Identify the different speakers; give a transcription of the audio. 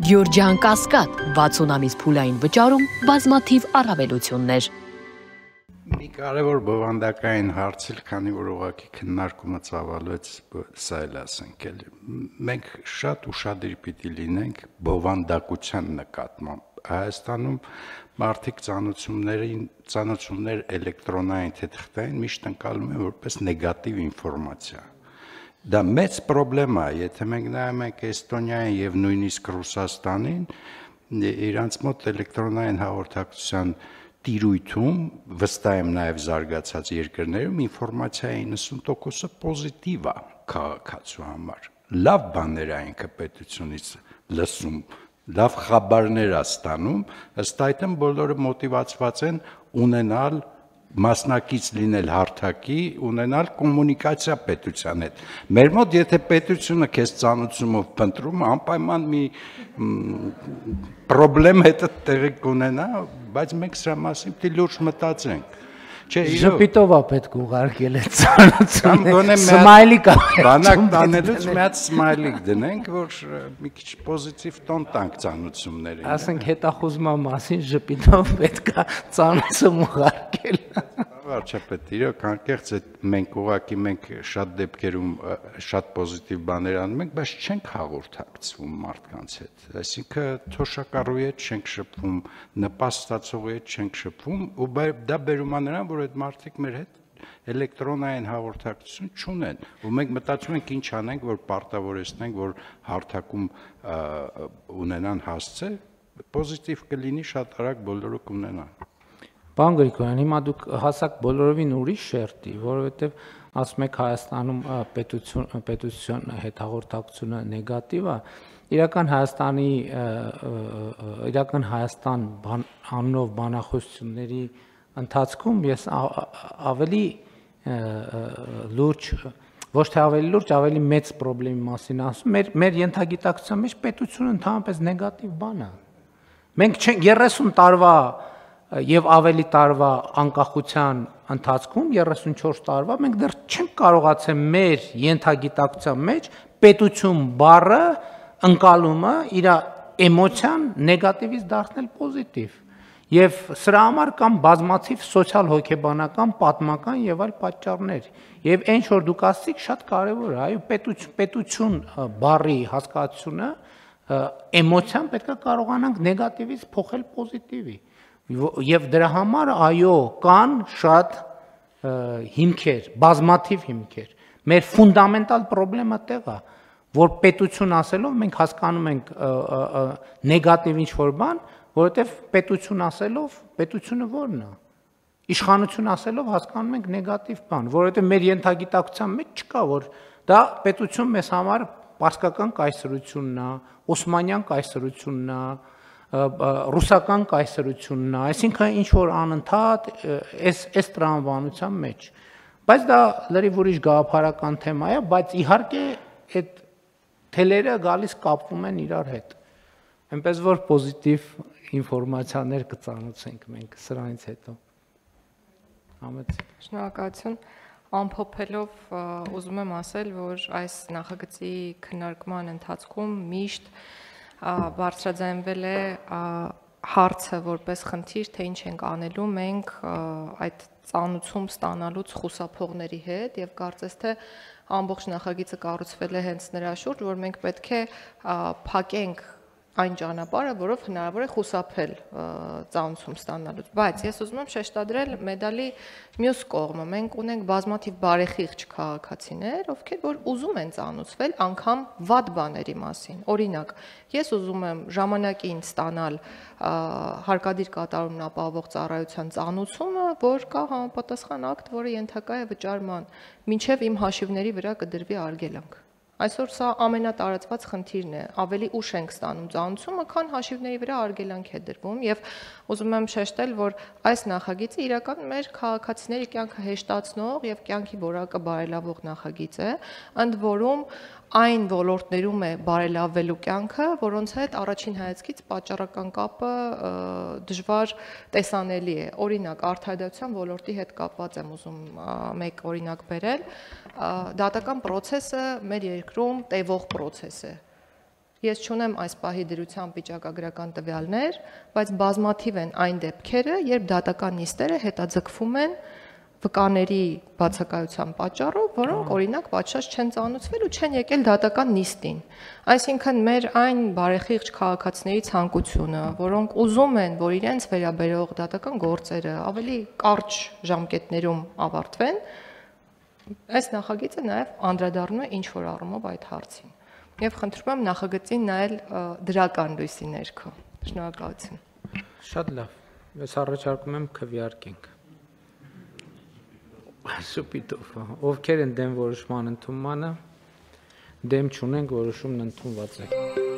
Speaker 1: Գյորջյան Կասկադ 60 ամիս փուլային վճարում բազմաթիվ առավելություններ։
Speaker 2: Մի կարևոր բովանդակային հարց էլ, քանի որ ուղղակի քննարկումը ծավալվեց, սա էլ ասենք էլ։ Մենք շատ ուշադիր պիտի լինենք բովանդակության նկատմամբ։ Հայաստանում մարդիկ ծանոթություններ էլեկտրոնային թե թղթային միշտ ընկալում են որպես նեգատիվ ինֆորմացիա։ Դա մեծ պրոբլեմա է, եթե մենք նայում ենք Էստոնիային եւ նույնիսկ Ռուսաստանին, իրանց մոտ էլեկտրոնային հաղորդակցության տիրույթում, վստահ եմ նաեւ զարգացած երկրներում ինֆորմացիայի 90%-ը պոզիտիվ է քաղաքացու համար։ Լավ բաներ է ինքը պետությունից լսում, լավ խաբարներ է ստանում, ըստ այդմ բոլորը մոտիվացված են ունենալ մասնակից լինել հարթակի, ունենալ կոմունիկացիա պետության հետ։ Մեր մոտ եթե պետությունը քեզ ծանոթությունով փնտրում, անպայման մի պրոբլեմ հետը տեղի կունենա, բայց մենք սրա մասին պիտի լուրջ մտածենք։
Speaker 3: Ժպիտով է պետք ուղարկել այդ ծանոթությունը։ Սմայլի կա։
Speaker 2: Բանակ տանելուց մի հատ սմայլիկ դնենք, որ մի քիչ պոզիտիվ տոն տանք ծանոթություններին։
Speaker 3: Ասենք հետախուզման մասին ժպիտով պետք է ծանոթում ուղարկել։
Speaker 2: Վարչապետ, իրոք անկեղծ է, մենք շատ դեպքերում շատ պոզիտիվ բաներ անում ենք, բայց չենք հաղորդակցվում մարդկանց հետ։ Այսինքն թոշակառուի հետ չենք շփվում, նպաստացողի հետ չենք շփվում, ու դա բերում է նրան, որ այդ մարդիկ մեր հետ էլեկտրոնային հաղորդակցություն չունեն, ու մենք մտածում ենք ինչ անենք, որ պարտավորեցնենք, որ հարթակում ունենան հասցե, պոզիտիվ կլինի, շատ արագ բոլորը կունենան։
Speaker 3: Պարոն Գրիգորյան, հիմա դուք հասակ բոլորովին ուրիշ շերտի, որովհետև ասում եք Հայաստանում պետության հետ հաղորդակցությունը նեգատիվ է, իրական Հայաստան անունով բանախոսությունների ընթացքում ես ավելի լուրջ, ոչ թե ավելի լուրջ, ավելի մեծ պրոբլեմի մասին ասում, մեր ենթագիտակցության մեջ պետությունը ընդհանրապես նեգատիվ բան է։ Մենք 30 տարվա եւ ավելի տարվա անկախության ընթացքում 34 տարվա մենք դեռ չենք կարողացել մեր ենթագիտակցության մեջ պետություն բառը ընկալումը իր էմոցիան նեգատիվից դարձնել պոզիտիվ եւ սրա համար կան բազմաթիվ սոցիալ-հոգեբանական, պատմական եւ այլ պատճառներ եւ այն որ դուք ասացիք շատ կարեւոր է, այո, պետություն բառի հասկացությունը էմոցիան պետք է կարողանանք նեգատիվից փոխել պոզիտիվի Եվ դրա համար այո կան շատ հիմքեր, բազմաթիվ հիմքեր։ Մեր ֆունդամենտալ պրոբլեմը տեղ է, որ պետություն ասելով մենք հասկանում ենք նեգատիվ ինչ-որ բան, որովհետև պետություն ասելով պետությունը ո՞րն է։ Իշխանություն ասելով հասկանում ենք նեգատիվ բան, որովհետև մեր ենթագիտակցության մեջ չկա, որ դա պետություն մեզ համար պարսկական կայսրությունն է, օսմանյան կայսրությունն է, ռուսական կայսրությունն է, այսինքն ինչ որ անընդհատ այս տրամաբանության մեջ։ Բայց դա լրիվ ուրիշ գաղափարական թեմա է, բայց իհարկե այդ թելերը գալիս կապվում են իրար հետ։ Այնպես որ պոզիտիվ ինֆորմացիաներ կծանոթենք մենք սրանից հետո։
Speaker 4: Շնորհակալություն։ Ամփոփելով ուզում եմ ասել, որ այս նախագծի քննարկման ընթացքում միշտ բարձրաձայնվել է հարցը որպես խնդիր, թե ինչ ենք անելու մենք այդ ծանոթում ստանալուց խուսափողների հետ եւ կարծես թե ամբողջ նախագիծը կառուցվել է հենց նրա շուրջ, որ մենք պետք է փակենք այն ճանապարհը, որով հնարավոր է խուսափել ծանոթում ստանալուց, բայց ես ուզում եմ շեշտադրել մեդալի մյուս կողմը, մենք ունենք բազմաթիվ բարեխիղճ քաղաքացիներ, ովքեր որ ուզում են ծանոթվել անգամ վատ բաների մասին, օրինակ, ես ուզում եմ ժամանակին ստանալ հարկադիր կատարումն ապահովող ծառայության ծանոթումը, որ կա համապատասխան ակտ, որը ենթակա է վճարման, մինչև իմ հաշիվների վրա կդրվի արգելանք։ Այսօր սա ամենատարածված խնդիրն է, ավելի ուշ ենք ստանում ծանոթումը, քան հաշիվների վրա արգելանք է դրվում եւ ուզում եմ շեշտել, որ այս նախագիծը իրական մեր քաղաքացիների կյանքը հեշտացնող եւ կյանքի որակը բարելավող նախագիծ է, ընդ որում այն ոլորտներում է բարելավելու կյանքը, որոնց հետ առաջին հայացքից պատճառական կապը դժվար տեսանելի է։ Օրինակ, արդարադատության ոլորտի հետ կապված եմ ուզում մեկ օրինակ բերել, դատական process-ը մեր երկրում տևող process է։ Ես չունեմ այս պահի դրությամբ վիճակագրական տվյալներ, բայց բազմաթիվ են այն դեպքերը, երբ դատական նիստերը հետաձգվում են վկաների բացակայության պատճառով, որոնք օրինակ պատշաճ չեն ծանուցվել ու չեն եկել դատական նիստին։ Այսինքն մեր այն բարեխիղճ քաղաքացիների ցանկությունը, որոնք ուզում են, որ իրենց վերաբերող դատական գործերը ավելի կարճ ժամկետներում ավարտվեն, այս նախագիծը նաև անդրադառնում է ինչ-որ առումով այդ հարցին։ Եվ խնդրում եմ նախագծին նայել դրական լույսի ներքո։ Շնորհակալություն։
Speaker 3: Շատ լավ։ Ես առաջարկում եմ քվեարկենք։ Շուտով, ովքեր են դեմ որոշման ընդունմանը, դեմ չունենք, որոշումն ընդունված է։